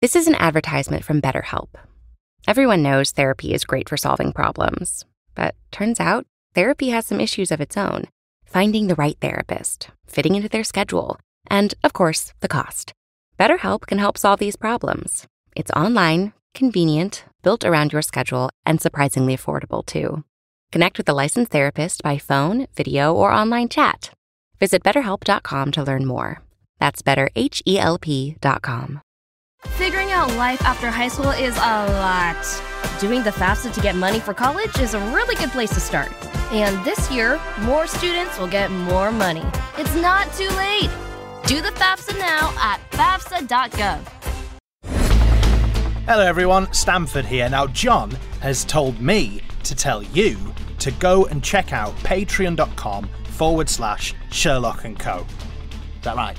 This is an advertisement from BetterHelp. Everyone knows therapy is great for solving problems, but turns out therapy has some issues of its own. Finding the right therapist, fitting into their schedule, and, of course, the cost. BetterHelp can help solve these problems. It's online, convenient, built around your schedule, and surprisingly affordable, too. Connect with a licensed therapist by phone, video, or online chat. Visit BetterHelp.com to learn more. That's BetterHelp.com. Figuring out life after high school is a lot. Doing the FAFSA to get money for college is a really good place to start. And this year, more students will get more money. It's not too late. Do the FAFSA now at FAFSA.gov. Hello everyone, Stamford here. Now John has told me to tell you to go and check out patreon.com/Sherlock & Co. Is that right?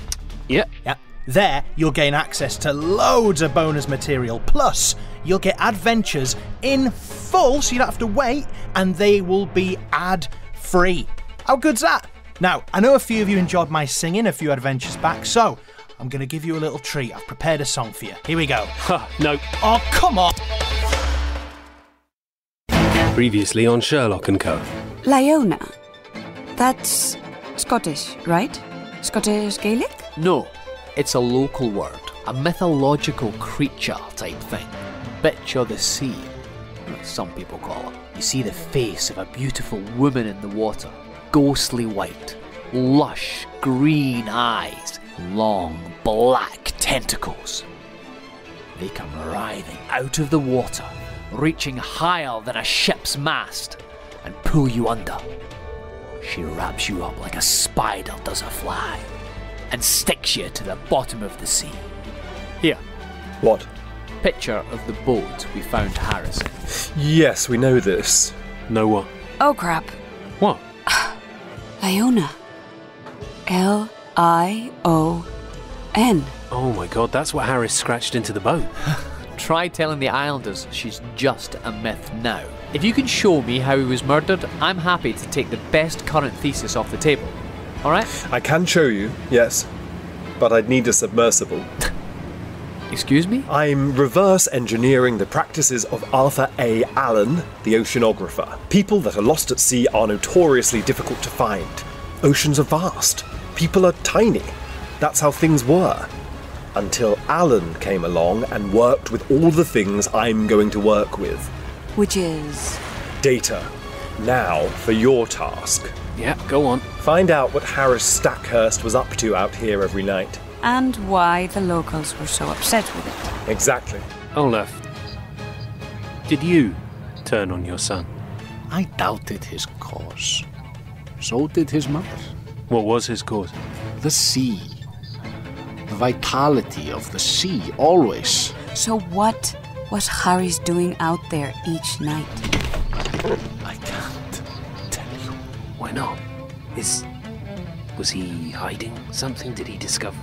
Yep. Yep. There, you'll gain access to loads of bonus material, plus you'll get adventures in full, so you don't have to wait, and they will be ad-free. How good's that? Now, I know a few of you enjoyed my singing a few adventures back, so I'm going to give you a little treat. I've prepared a song for you. Here we go. No. Oh, come on! Previously on Sherlock & Co. Leona. That's Scottish, right? Scottish Gaelic? No, it's a local word, a mythological creature type thing. Bitch of the sea, as some people call it. You see the face of a beautiful woman in the water, ghostly white, lush green eyes, long black tentacles. They come writhing out of the water, reaching higher than a ship's mast, and pull you under. She wraps you up like a spider does a fly, and sticks you to the bottom of the sea. Here. What? Picture of the boat we found Harris in. Yes, we know this. Know what? Oh crap. What? Leona. Lion. Oh my god, that's what Harris scratched into the boat. Try telling the islanders she's just a myth now. If you can show me how he was murdered, I'm happy to take the best current thesis off the table. Alright? I can show you, yes, but I'd need a submersible. Excuse me? I'm reverse engineering the practices of Arthur A. Allen, the oceanographer. People that are lost at sea are notoriously difficult to find. Oceans are vast. People are tiny. That's how things were. Until Allen came along and worked with all the things I'm going to work with. Which is? Data. Now for your task. Yeah, go on. Find out what Harris Stackhurst was up to out here every night. And why the locals were so upset with it. Exactly. Olaf, did you turn on your son? I doubted his cause. So did his mother. What was his cause? The sea. The vitality of the sea, always. So what was Harris doing out there each night? I can't tell you. Why not? Was he hiding something? Did he discover?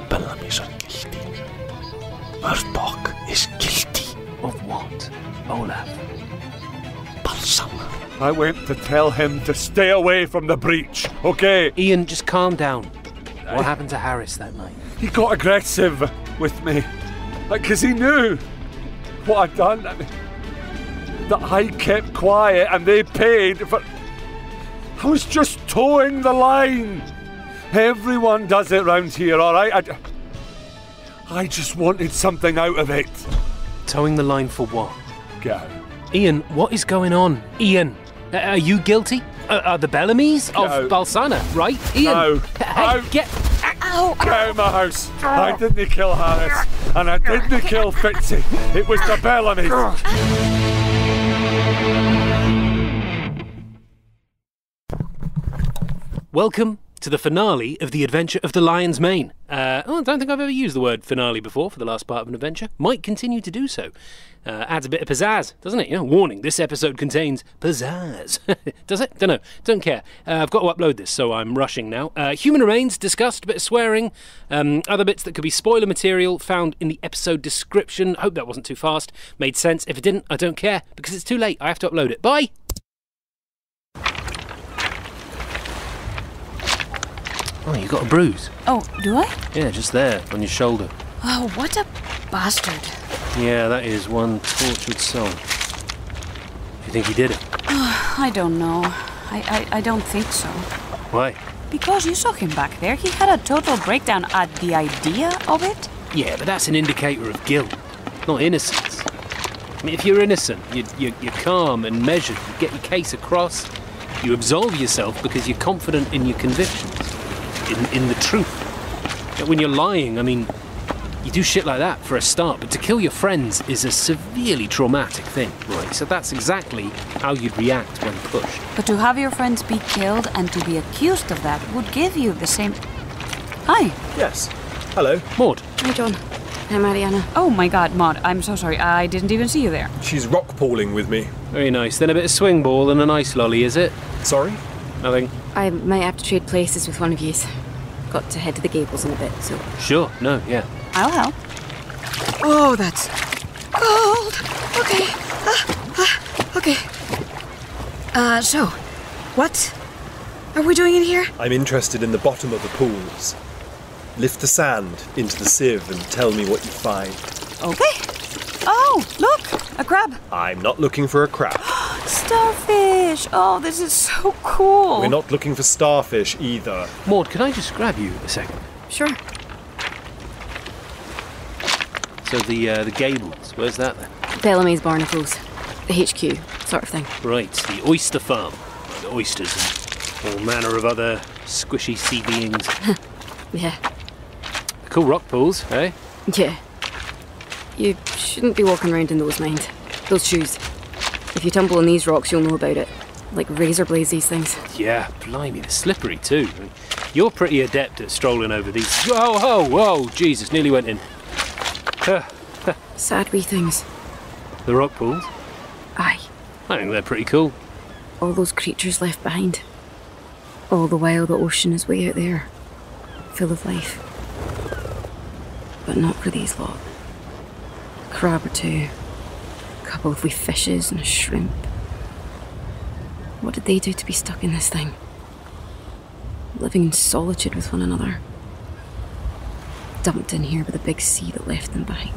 Bellamy's are guilty. Murdoch is guilty. Of what? Olaf? Balsam. I went to tell him to stay away from the breach, okay? Ian, just calm down. What happened to Harris that night? He got aggressive with me. Because he knew what I'd done. That I kept quiet and they paid for... I was just towing the line. Everyone does it round here, alright? I just wanted something out of it. Towing the line for what? Go. Ian, what is going on? Ian, are you guilty? Are the Bellamys of Balsana, right? Ian! No. Hey, get... Ow! Get out of my house. I didn't kill Harris. And I didn't kill Fitzy. It was the Bellamys. Welcome to the finale of The Adventure of the Lion's Mane. I don't think I've ever used the word finale before for the last part of an adventure. Might continue to do so. Adds a bit of pizzazz, doesn't it? You know, warning, this episode contains pizzazz. Does it? Don't know. Don't care. I've got to upload this, so I'm rushing now. Human remains, discussed, a bit of swearing, other bits that could be spoiler material found in the episode description. Hope that wasn't too fast. Made sense. If it didn't, I don't care, because it's too late. I have to upload it. Bye! Oh, you got a bruise. Oh, do I? Yeah, just there, on your shoulder. Oh, what a bastard. Yeah, that is one tortured soul. Do you think he did it? I don't know. I don't think so. Why? Because you saw him back there. He had a total breakdown at the idea of it. Yeah, but that's an indicator of guilt, not innocence. I mean, if you're innocent, you're calm and measured, you get your case across, you absolve yourself because you're confident in your convictions, in the truth. But when you're lying, I mean, you do shit like that for a start, but to kill your friends is a severely traumatic thing, right? So that's exactly how you'd react when pushed. But to have your friends be killed and to be accused of that would give you the same... Hi. Yes. Hello. Maud. Hi, John. Hi, Mariana. Oh my god, Maud, I'm so sorry. I didn't even see you there. She's rock-pooling with me. Very nice. Then a bit of swing ball and an ice lolly, is it? Sorry? Nothing. I might have to trade places with one of yous. Got to head to the Gables in a bit, so... Sure. No, yeah. I'll help. Oh, that's cold. Okay. Okay. So, what are we doing in here? I'm interested in the bottom of the pools. Lift the sand into the sieve and tell me what you find. Okay. Oh, look, a crab. I'm not looking for a crab. Starfish. Oh, this is so cool. We're not looking for starfish either. Maud, can I just grab you a second? Sure. So the Gables, where's that then? Bellamy's Barnacles. The HQ, sort of thing. Right, the oyster farm. The oysters and all manner of other squishy sea beings. Yeah. Cool rock pools, eh? Yeah. You shouldn't be walking around in those, mind. Those shoes. If you tumble on these rocks, you'll know about it. Like razor blades, these things. Yeah, blimey, they're slippery too. I mean, you're pretty adept at strolling over these. Whoa, Jesus, nearly went in. Sad wee things. The rock pools? Aye. I think they're pretty cool. All those creatures left behind. All the while the ocean is way out there. Full of life. But not for these lot. A crab or two. A couple of wee fishes and a shrimp. What did they do to be stuck in this thing? Living in solitude with one another. Dumped in here with a big sea that left them behind.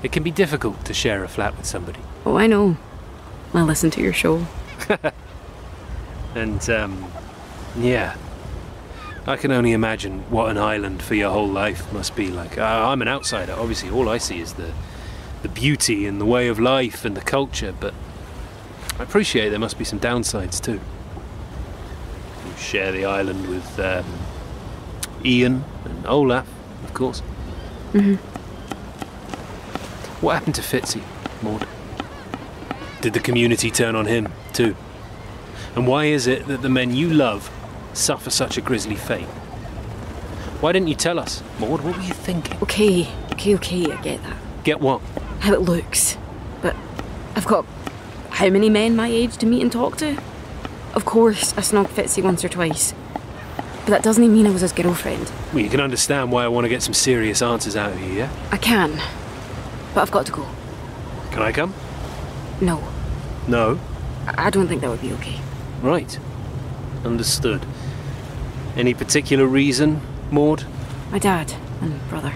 It can be difficult to share a flat with somebody. Oh, I know. I listen to your show. And, yeah. I can only imagine what an island for your whole life must be like. I'm an outsider, obviously. All I see is the beauty and the way of life and the culture, but I appreciate there must be some downsides too. You share the island with Ian and Olaf, of course. Mm-hmm. What happened to Fitzy, Maud? Did the community turn on him too? And why is it that the men you love suffer such a grisly fate? Why didn't you tell us, Maud? What were you thinking? Okay, I get that. Get what? How it looks. But I've got how many men my age to meet and talk to? Of course, I snogged Fitzy once or twice. But that doesn't mean I was his girlfriend. Well, you can understand why I want to get some serious answers out of you, yeah? I can. But I've got to go. Can I come? No. No? I don't think that would be okay. Right. Understood. Any particular reason, Maud? My dad and brother.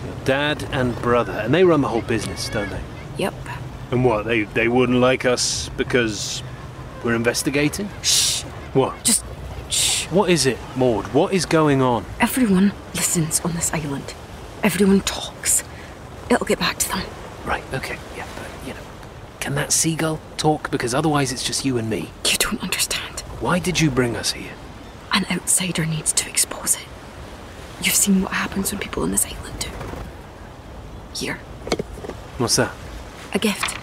Your dad and brother. And they run the whole business, don't they? Yep. And what, they wouldn't like us because we're investigating? Shh. What? Just shh. What is it, Maud? What is going on? Everyone listens on this island. Everyone talks. It'll get back to them. Right, okay, yeah, but, can that seagull talk? Because otherwise it's just you and me. You don't understand. Why did you bring us here? An outsider needs to expose it. You've seen what happens when people on this island do. Here. What's that? A gift.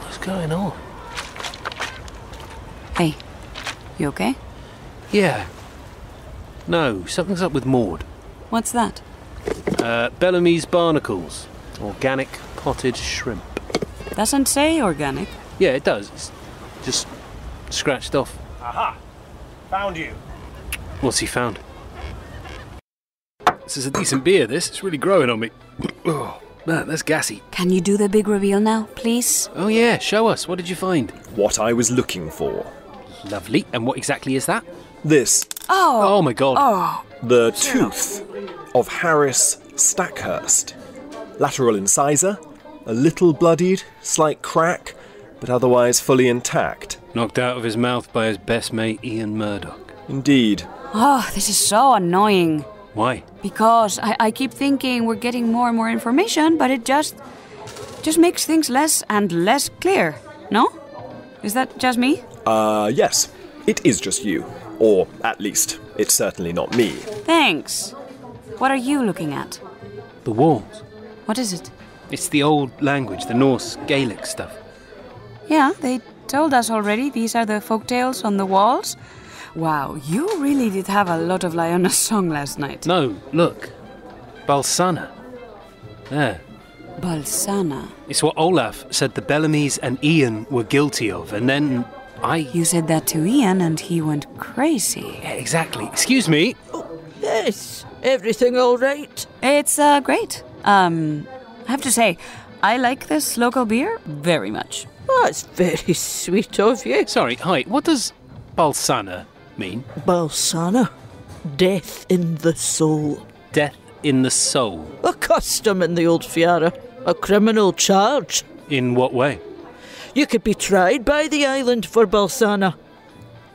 What's going on? Hey, you okay? Yeah. No, something's up with Maud. What's that? Bellamy's Barnacles. Organic potted shrimp. Doesn't say organic. Yeah, it does. It's just scratched off. Aha! Found you. What's he found? This is a decent beer, this. It's really growing on me. Oh, man, that's gassy. Can you do the big reveal now, please? Oh yeah, show us. What did you find? What I was looking for. Lovely. And what exactly is that? This, Oh my god. the tooth of Harris Stackhurst. Lateral incisor, a little bloodied, slight crack, but otherwise fully intact. Knocked out of his mouth by his best mate Ian Murdoch. Indeed. Oh, this is so annoying. Why? Because I keep thinking we're getting more and more information, but it just makes things less and less clear. No? Is that just me? Yes. It is just you. Or, at least, it's certainly not me. Thanks. What are you looking at? The walls. What is it? It's the old language, the Norse Gaelic stuff. Yeah, they told us already. These are the folktales on the walls. Wow, you really did have a lot of Liona's song last night. No, look. Balsana. There. Balsana. It's what Olaf said the Bellamys and Ian were guilty of, and then You said that to Ian and he went crazy. Yeah, exactly. Excuse me. Yes. Everything all right? It's great. I have to say, I like this local beer very much. That's very sweet of you. Sorry, hi. What does Balsana mean? Balsana. Death in the soul. Death in the soul. A custom in the old Fiara. A criminal charge. In what way? You could be tried by the island for Balsana.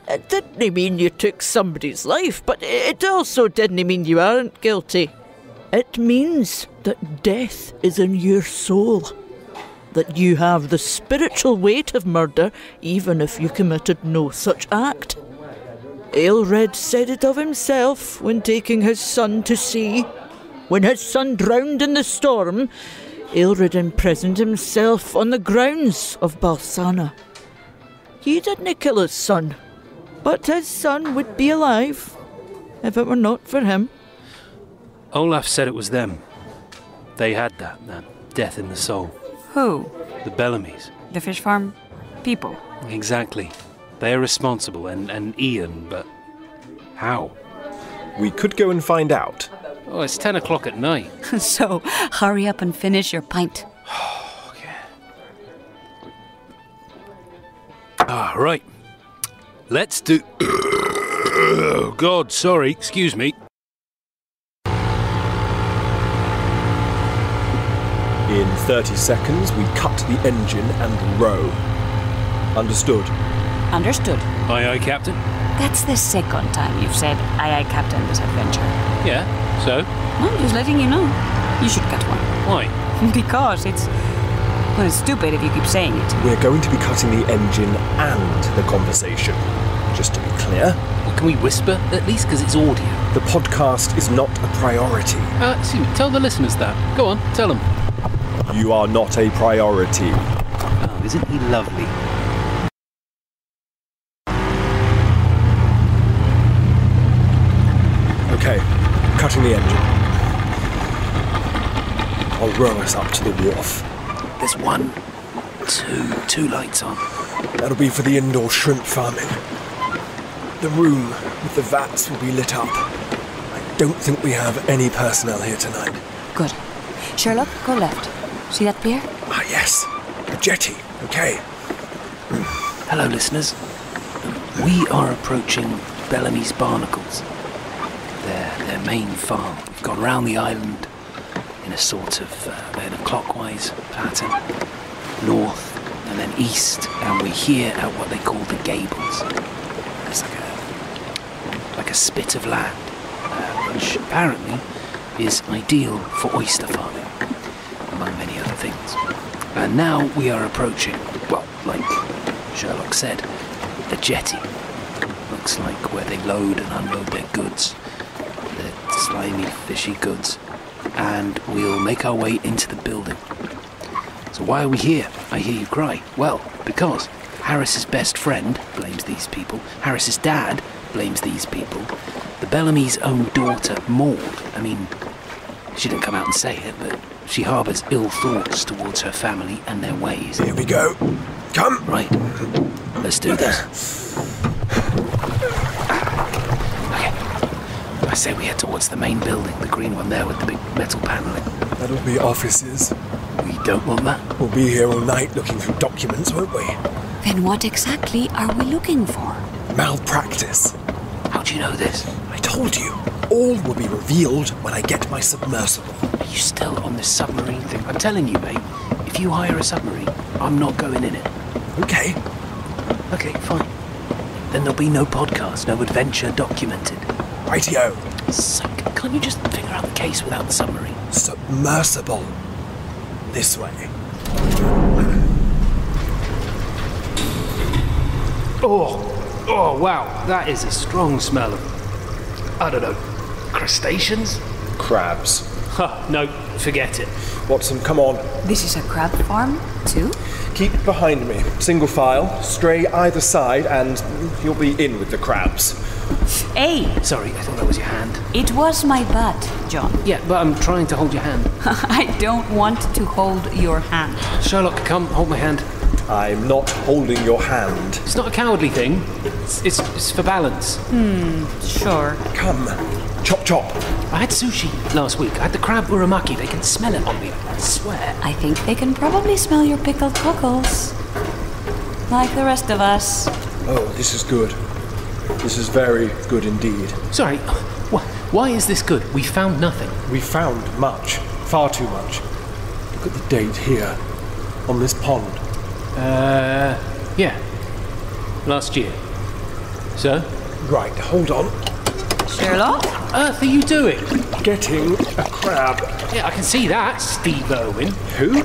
It didn't mean you took somebody's life, but it also didn't mean you aren't guilty. It means that death is in your soul. That you have the spiritual weight of murder, even if you committed no such act. Aelred said it of himself when taking his son to sea. When his son drowned in the storm, Aelred imprisoned himself on the grounds of Balsana. He didn't kill his son, but his son would be alive if it were not for him. Olaf said it was them. They had that death in the soul. Who? The Bellamys. The fish farm people. Exactly. They're responsible, and Ian, but how? We could go and find out. Oh, it's 10 o'clock at night. So, hurry up and finish your pint. Right. Let's do... Oh, God, sorry. Excuse me. In 30 seconds, we cut the engine and row. Understood? Understood. Aye, aye, Captain. That's the second time you've said aye, aye, Captain, this adventure. Yeah, so? I'm just letting you know. You should cut one. Why? Because it's stupid if you keep saying it. We're going to be cutting the engine and the conversation. Just to be clear. Well, can we whisper, at least, because it's audio? The podcast is not a priority. Excuse me, tell the listeners that. Go on, tell them. You are not a priority. Oh, isn't he lovely? Okay, cutting the engine. I'll row us up to the wharf. There's one, two lights on. That'll be for the indoor shrimp farming. The room with the vats will be lit up. I don't think we have any personnel here tonight. Good. Sherlock, go left. See that pier? Ah, yes. A jetty. Okay. Hello, listeners. We are approaching Bellamy's Barnacles. Their main farm. We've gone round the island in a sort of in a clockwise pattern, north and then east, and we're here at what they call the Gables. It's like a spit of land, which apparently is ideal for oyster farming, among many other things. And now we are approaching, well, like Sherlock said, the jetty. Looks like where they load and unload their goods, their slimy, fishy goods. And we'll make our way into the building. So why are we here? I hear you cry. Well, because Harris's best friend blames these people. Harris's dad blames these people. The Bellamy's own daughter, Maud. I mean, she didn't come out and say it, but she harbours ill thoughts towards her family and their ways. Here we go. Come. Right. Let's do this. Okay. I say we head towards the main building, the green one there with the big metal panelling. That'll be offices. We don't want that. We'll be here all night looking through documents, won't we? Then what exactly are we looking for? Malpractice. How do you know this? I told you. All will be revealed when I get my submersible. Are you still on this submarine thing? I'm telling you, mate, if you hire a submarine, I'm not going in it. Okay. Okay, fine. Then there'll be no podcast, no adventure documented. Rightio. So, can't you just figure out the case without the submarine? Submersible. This way. Oh, wow, that is a strong smell of, I don't know, crustaceans? Crabs. No, forget it. Watson, come on. This is a crab farm, too? Keep behind me. Single file, stray either side, and you'll be in with the crabs. Hey! Sorry, I thought that was your hand. It was my butt, John. Yeah, but I'm trying to hold your hand. I don't want to hold your hand. Sherlock, come, hold my hand. I'm not holding your hand. It's not a cowardly thing. It's for balance. Sure. Come. Chop, chop. I had sushi last week. I had the crab uramaki. They can smell it on me, I swear. I think they can probably smell your pickled cockles. Like the rest of us. Oh, this is good. This is very good indeed. Sorry, why is this good? We found nothing. We found much. Far too much. Look at the date here. On this pond. Yeah. Last year. So? Right, hold on. Sherlock? What on earth are you doing? Getting a crab. Yeah, I can see that, Steve Irwin. Who?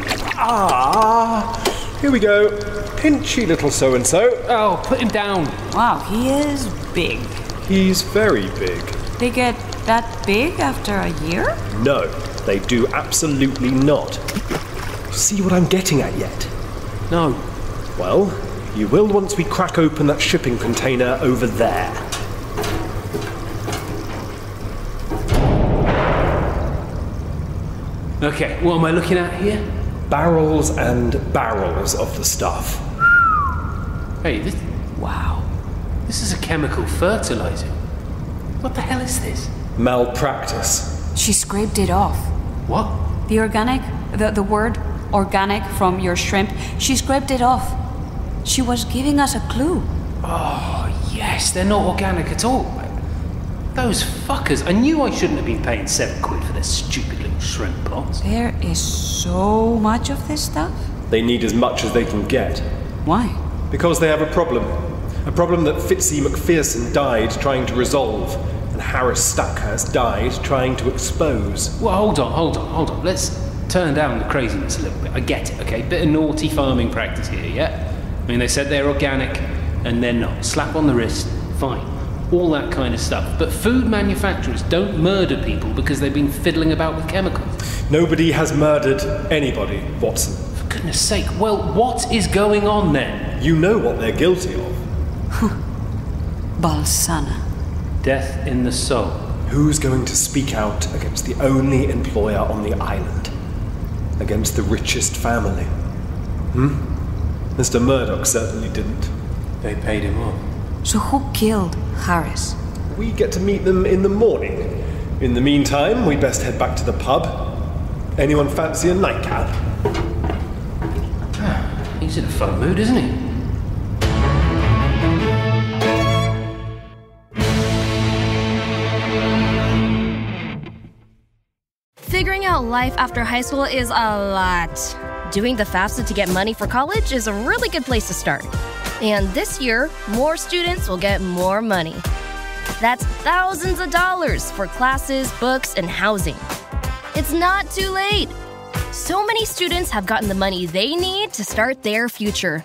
Here we go. Pinchy little so-and-so. Oh, put him down. Wow, he is big. He's very big. They get that big after a year? No, they do absolutely not. See what I'm getting at yet? No. Well, you will once we crack open that shipping container over there. Okay, what am I looking at here? Barrels and barrels of the stuff. Hey, this... Wow. This is a chemical fertilizer. What the hell is this? Malpractice. She scraped it off. What? The organic, the word organic from your shrimp, she scraped it off. She was giving us a clue. Oh, yes, they're not organic at all. Those fuckers. I knew I shouldn't have been paying £7 for their stupid little shrimp pots. There is so much of this stuff. They need as much as they can get. Why? Because they have a problem. A problem that Fitzy Macpherson died trying to resolve, and Harris Stackhurst died trying to expose. Well, hold on. Let's turn down the craziness a little bit. I get it, okay? Bit of naughty farming practice here, yeah? I mean, they said they're organic, and they're not. Slap on the wrist, fine. All that kind of stuff. But food manufacturers don't murder people because they've been fiddling about with chemicals. Nobody has murdered anybody, Watson. For goodness sake, well, what is going on then? You know what they're guilty of. Balsana. Death in the soul. Who's going to speak out against the only employer on the island? Against the richest family? Mr. Murdoch certainly didn't. They paid him off. So who killed Harris? We get to meet them in the morning. In the meantime, we best head back to the pub. Anyone fancy a nightcap? He's in a fun mood, isn't he? Figuring out life after high school is a lot. Doing the FAFSA to get money for college is a really good place to start. And this year, more students will get more money. That's thousands of dollars for classes, books, and housing. It's not too late. So many students have gotten the money they need to start their future.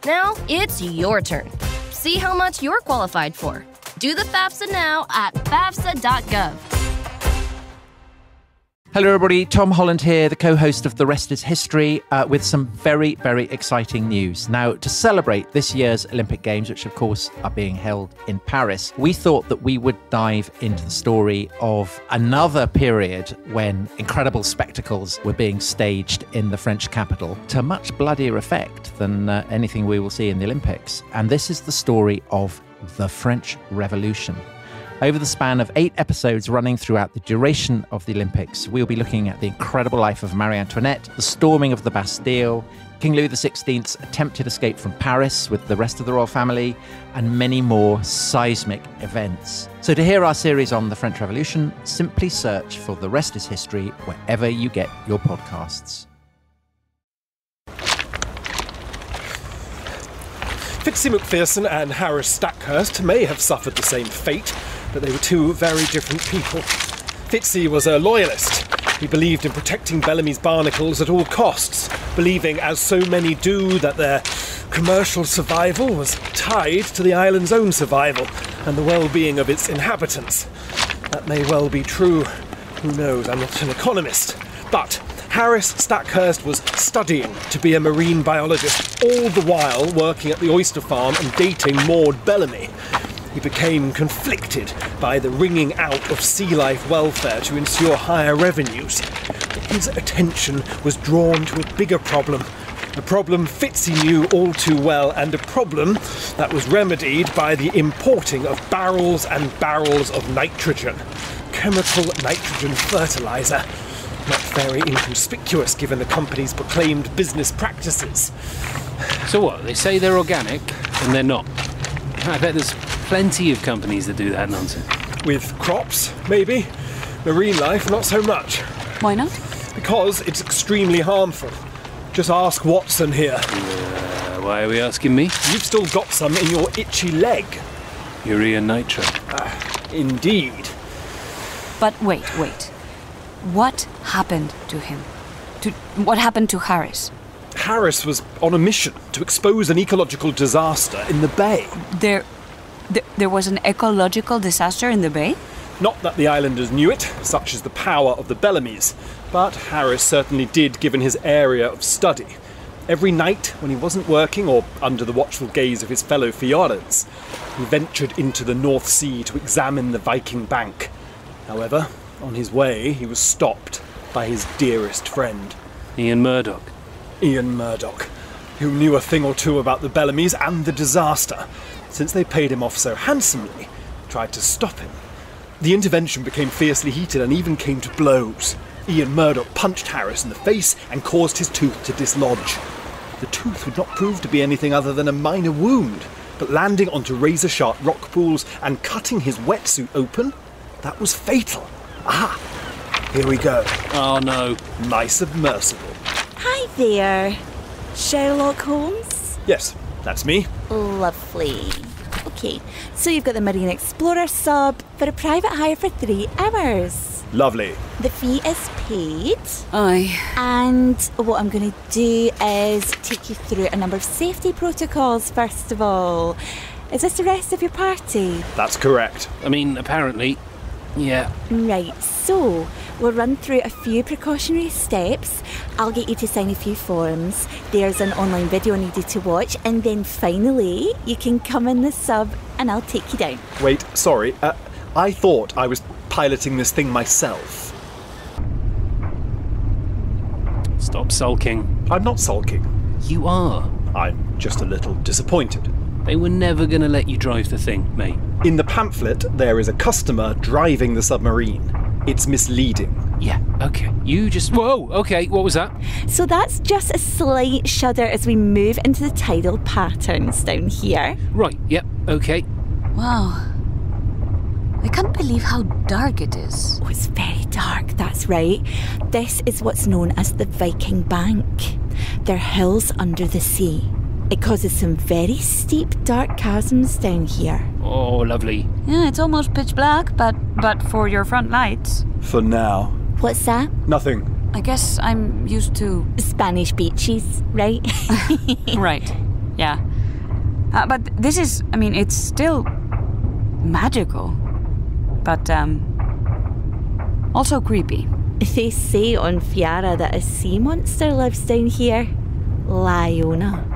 Now it's your turn. See how much you're qualified for. Do the FAFSA now at fafsa.gov. Hello everybody, Tom Holland here, the co-host of The Rest is History, with some very, very exciting news. Now, to celebrate this year's Olympic Games, which of course are being held in Paris, we thought that we would dive into the story of another period when incredible spectacles were being staged in the French capital to much bloodier effect than anything we will see in the Olympics. And this is the story of the French Revolution. Over the span of 8 episodes running throughout the duration of the Olympics, we'll be looking at the incredible life of Marie Antoinette, the storming of the Bastille, King Louis XVI's attempted escape from Paris with the rest of the royal family, and many more seismic events. So to hear our series on the French Revolution, simply search for The Rest is History wherever you get your podcasts. Fitzy Macpherson and Harris Stackhurst may have suffered the same fate, but they were two very different people. Fitzy was a loyalist. He believed in protecting Bellamy's Barnacles at all costs, believing, as so many do, that their commercial survival was tied to the island's own survival and the well-being of its inhabitants. That may well be true. Who knows? I'm not an economist. But Harris Stackhurst was studying to be a marine biologist, all the while working at the oyster farm and dating Maud Bellamy. He became conflicted by the wringing out of sea life welfare to ensure higher revenues. His attention was drawn to a bigger problem, a problem Fitzy knew all too well, and a problem that was remedied by the importing of barrels and barrels of nitrogen. Chemical nitrogen fertilizer. Not very inconspicuous given the company's proclaimed business practices. So what, they say they're organic, and they're not? I bet there's plenty of companies that do that nonsense. With crops, maybe. Marine life, not so much. Why not? Because it's extremely harmful. Just ask Watson here. Why are we asking me? You've still got some in your itchy leg. Urea nitrate. Indeed. But wait. What happened to him? What happened to Harris? Harris was on a mission to expose an ecological disaster in the bay. There was an ecological disaster in the bay? Not that the islanders knew it, such is the power of the Bellamys, but Harris certainly did, given his area of study. Every night, when he wasn't working or under the watchful gaze of his fellow Fiorans, he ventured into the North Sea to examine the Viking bank. However, on his way, he was stopped by his dearest friend. Ian Murdoch, who knew a thing or two about the Bellamys and the disaster, since they paid him off so handsomely, tried to stop him. The intervention became fiercely heated and even came to blows. Ian Murdoch punched Harris in the face and caused his tooth to dislodge. The tooth would not prove to be anything other than a minor wound, but landing onto razor-sharp rock pools and cutting his wetsuit open, that was fatal. Here we go. Oh no. My submersible. Hi there. Sherlock Holmes? Yes, that's me. Lovely. Okay, so you've got the Marine Explorer sub for a private hire for 3 hours. Lovely. The fee is paid. Aye. And what I'm going to do is take you through a number of safety protocols, first of all. Is this the rest of your party? That's correct. I mean, apparently, yeah. Right, so we'll run through a few precautionary steps. I'll get you to sign a few forms. There's an online video needed to watch, and then finally you can come in the sub and I'll take you down. Wait, sorry. I thought I was piloting this thing myself. Stop sulking. I'm not sulking. You are. I'm just a little disappointed. They were never going to let you drive the thing, mate. In the pamphlet, there is a customer driving the submarine. It's misleading. Yeah, okay. You just... Whoa, okay, what was that? So that's just a slight shudder as we move into the tidal patterns down here. Right, yep, okay. Wow. I can't believe how dark it is. Oh, it's very dark, that's right. This is what's known as the Viking Bank. They're hills under the sea. It causes some very steep, dark chasms down here. Oh, lovely. Yeah, it's almost pitch black, but for your front lights. For now. What's that? Nothing. I guess I'm used to... Spanish beaches, right? Right, yeah. But this is, I mean, it's still magical. But, also creepy. They say on Fiara that a sea monster lives down here. Liona.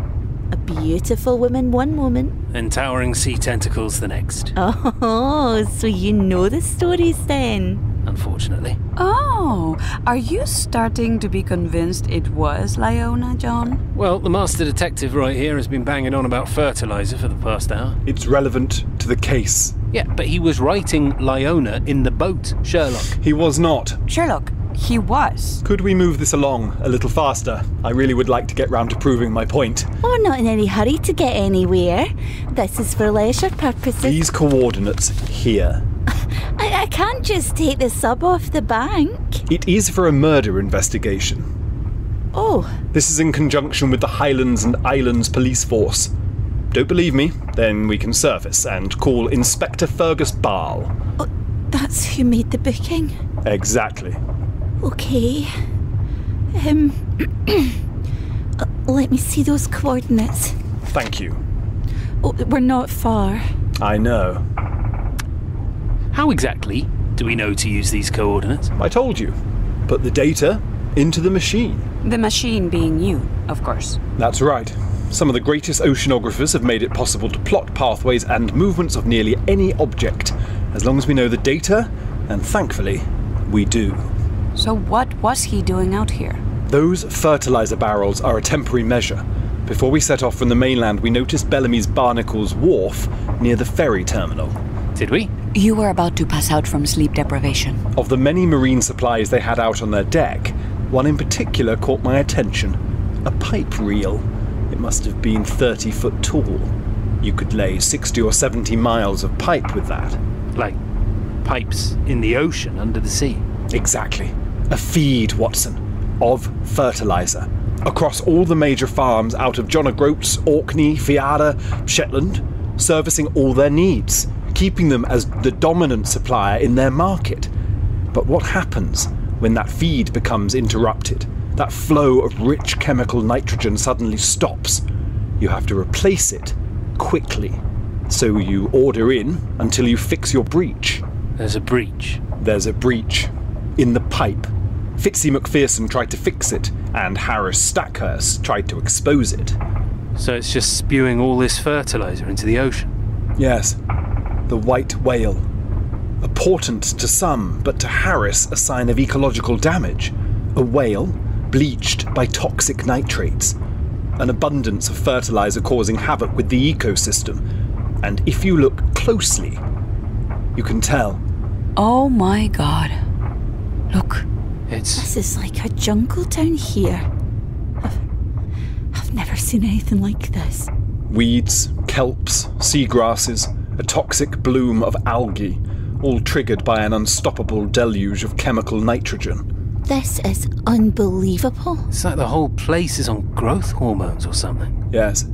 A beautiful woman one moment. And towering sea tentacles the next. Oh, so you know the stories then? Unfortunately. Oh, are you starting to be convinced it was Liona, John? Well, the master detective right here has been banging on about fertilizer for the past hour. It's relevant to the case. Yeah, but he was writing Lyona in the boat, Sherlock. He was not. Sherlock, he was. Could we move this along a little faster? I really would like to get round to proving my point. We're not in any hurry to get anywhere. This is for leisure purposes. These coordinates here. I can't just take the sub off the bank. It is for a murder investigation. Oh. This is in conjunction with the Highlands and Islands police force. Don't believe me? Then we can surface and call Inspector Fergus Barl. Oh, that's who made the booking? Exactly. Okay. Let me see those coordinates. Thank you. Oh, we're not far. I know. How exactly do we know to use these coordinates? I told you. Put the data into the machine. The machine being you, of course. That's right. Some of the greatest oceanographers have made it possible to plot pathways and movements of nearly any object, as long as we know the data, and thankfully, we do. So what was he doing out here? Those fertilizer barrels are a temporary measure. Before we set off from the mainland, we noticed Bellamy's Barnacles wharf near the ferry terminal. Did we? You were about to pass out from sleep deprivation. Of the many marine supplies they had out on their deck, one in particular caught my attention. A pipe reel. It must have been 30 foot tall. You could lay 60 or 70 miles of pipe with that. Like pipes in the ocean under the sea? Exactly. A feed, Watson, of fertilizer. Across all the major farms out of John O'Groats, Orkney, Fiara, Shetland, servicing all their needs, keeping them as the dominant supplier in their market. But what happens when that feed becomes interrupted? That flow of rich chemical nitrogen suddenly stops. You have to replace it quickly. So you order in until you fix your breach. There's a breach? There's a breach. In the pipe. Fitzy McPherson tried to fix it, and Harris Stackhurst tried to expose it. So it's just spewing all this fertilizer into the ocean? Yes. The white whale. A portent to some, but to Harris a sign of ecological damage. A whale bleached by toxic nitrates. An abundance of fertilizer causing havoc with the ecosystem. And if you look closely, you can tell. Oh my god. Look. This is like a jungle down here. I've never seen anything like this. Weeds, kelps, seagrasses, a toxic bloom of algae, all triggered by an unstoppable deluge of chemical nitrogen. This is unbelievable. It's like the whole place is on growth hormones or something. Yes.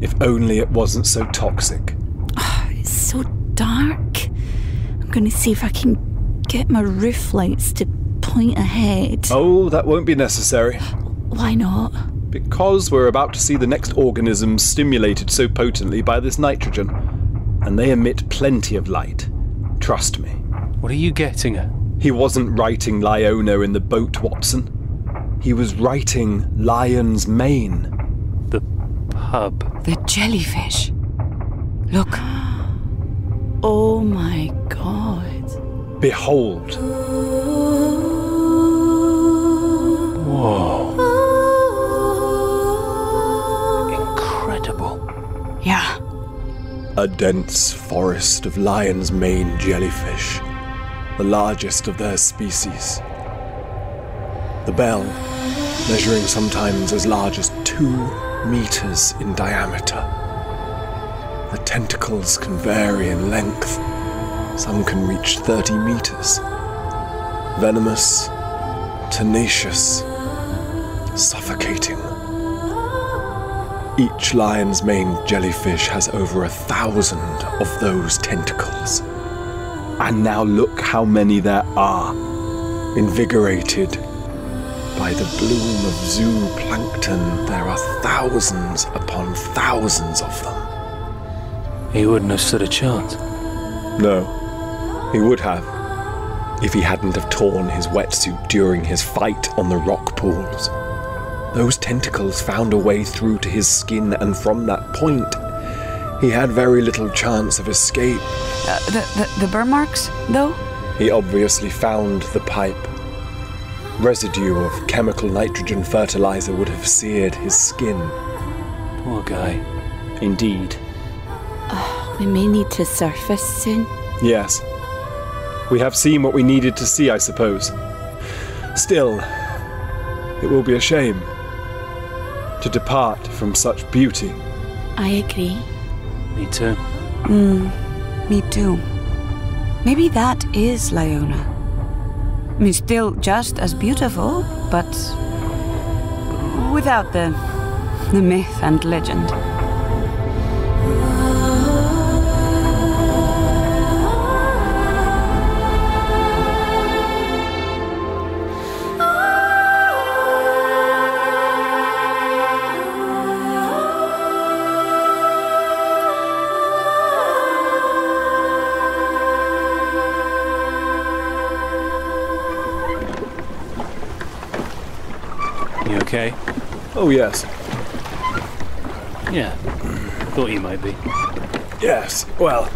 If only it wasn't so toxic. Oh, it's so dark. I'm going to see if I can get my roof lights to point ahead. Oh, that won't be necessary. Why not? Because we're about to see the next organisms stimulated so potently by this nitrogen. And they emit plenty of light. Trust me. What are you getting at? He wasn't writing Lyona in the boat, Watson. He was writing Lion's Mane. The pub. The jellyfish. Look. Oh my god. Behold. Whoa. Incredible. Yeah. A dense forest of lion's mane jellyfish, the largest of their species. The bell, measuring sometimes as large as 2 meters in diameter. The tentacles can vary in length. Some can reach 30 meters. Venomous, tenacious, suffocating. Each lion's mane jellyfish has over 1,000 of those tentacles. And now look how many there are, invigorated by the bloom of zooplankton. There are thousands upon thousands of them. He wouldn't have stood a chance. No, he would have, if he hadn't have torn his wetsuit during his fight on the rock pools. Those tentacles found a way through to his skin, and from that point, he had very little chance of escape. The burn marks, though? He obviously found the pipe. Residue of chemical nitrogen fertilizer would have seared his skin. Poor guy. Indeed. We may need to surface soon. Yes. We have seen what we needed to see, I suppose. Still, it will be a shame to depart from such beauty. I agree. Me too. Me too. Maybe that is Lyona. I mean, still just as beautiful, but without the myth and legend. Okay. Oh, yes. Yeah. Thought you might be. Yes, well,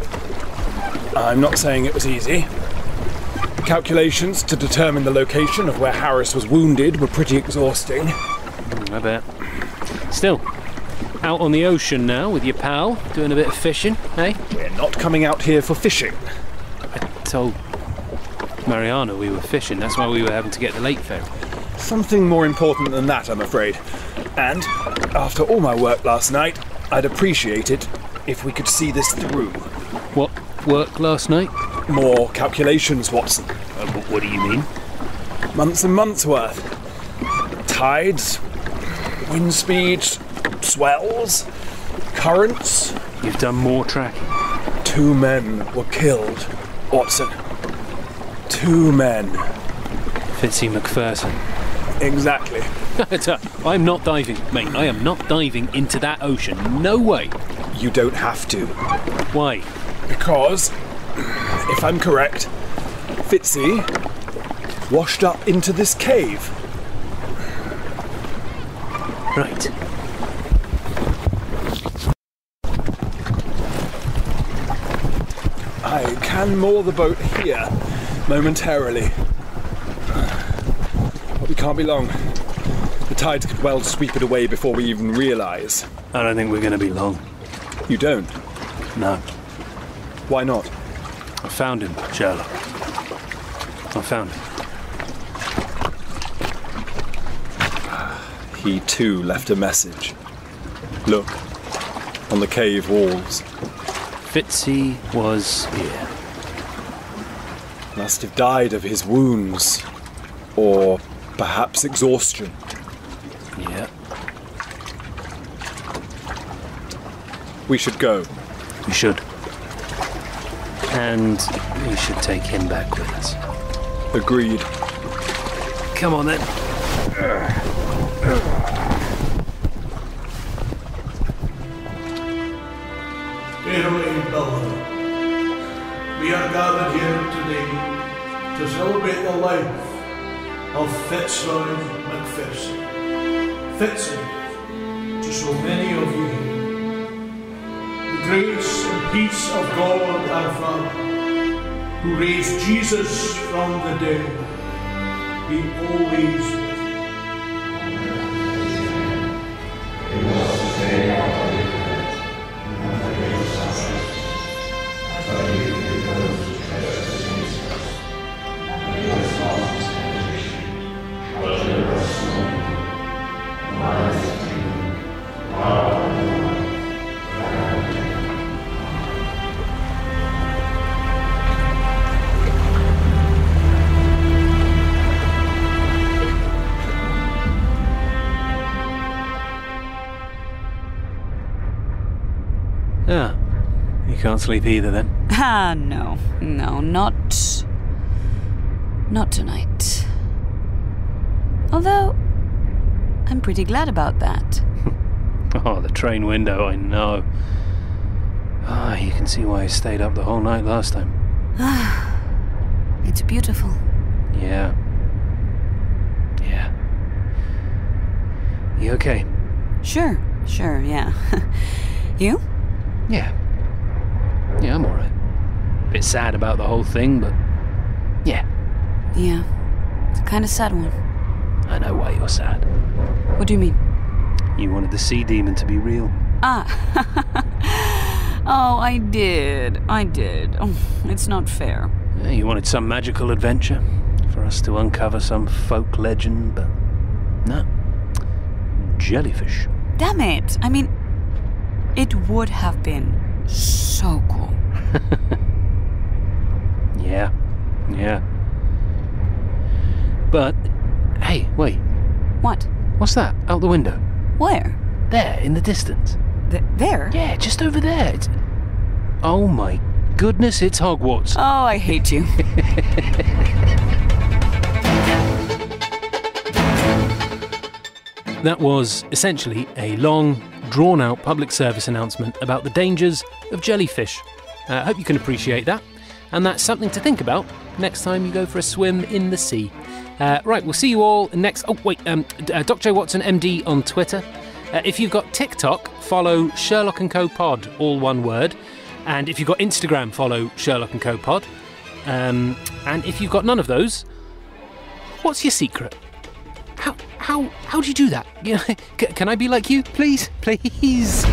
I'm not saying it was easy. Calculations to determine the location of where Harris was wounded were pretty exhausting. I bet. Still, out on the ocean now with your pal, doing a bit of fishing, eh? We're not coming out here for fishing. I told Mariana we were fishing, that's why we were having to get the lake ferry. Something more important than that, I'm afraid. And, after all my work last night, I'd appreciate it if we could see this through. What work last night? More calculations, Watson. What do you mean? Months and months worth. Tides, wind speeds, swells, currents. You've done more tracking. 2 men were killed, Watson. 2 men. Fitzy McPherson. Exactly. I'm not diving, mate. I am not diving into that ocean. No way. You don't have to. Why? Because, if I'm correct, Fitzy washed up into this cave. Right. I can moor the boat here, momentarily. But we can't be long. The tides could well sweep it away before we even realise. I don't think we're going to be long. You don't? No. Why not? I found him, Sherlock. I found him. He too left a message. Look, on the cave walls. Fitzy was here. Must have died of his wounds. Or perhaps exhaustion. Yeah. We should go. We should. And we should take him back with us. Agreed. Come on then. Dearly Bellamy, we are gathered here today to celebrate the life of Fitzroy McPherson. Fitzy, to so many of you here. The grace and peace of God our Father, who raised Jesus from the dead, be always with Ah, you can't sleep either then? No, not tonight. Although, I'm pretty glad about that. Oh, the train window, I know. Ah, you can see why I stayed up the whole night last time. It's beautiful. Yeah. You okay? Sure, yeah. You? Yeah, I'm alright. Bit sad about the whole thing, but yeah. Yeah, it's a kind of sad one. I know why you're sad. What do you mean? You wanted the sea demon to be real. Oh, I did. Oh, it's not fair. Yeah, you wanted some magical adventure for us to uncover some folk legend, but no. Jellyfish. Damn it. I mean, it would have been so cool. Yeah. But, hey, wait. What? What's that out the window? Where? There, in the distance. There? Yeah, just over there. Oh my goodness, it's Hogwarts. Oh, I hate you. That was essentially a long, drawn-out public service announcement about the dangers of jellyfish. I hope you can appreciate that. And that's something to think about next time you go for a swim in the sea. Right, we'll see you all next... Oh, wait, Dr. J. Watson, MD on Twitter. If you've got TikTok, follow Sherlock & Co. Pod, all one word. And if you've got Instagram, follow Sherlock & Co. Pod. And if you've got none of those, what's your secret? How do you do that? Can I be like you, please? Please?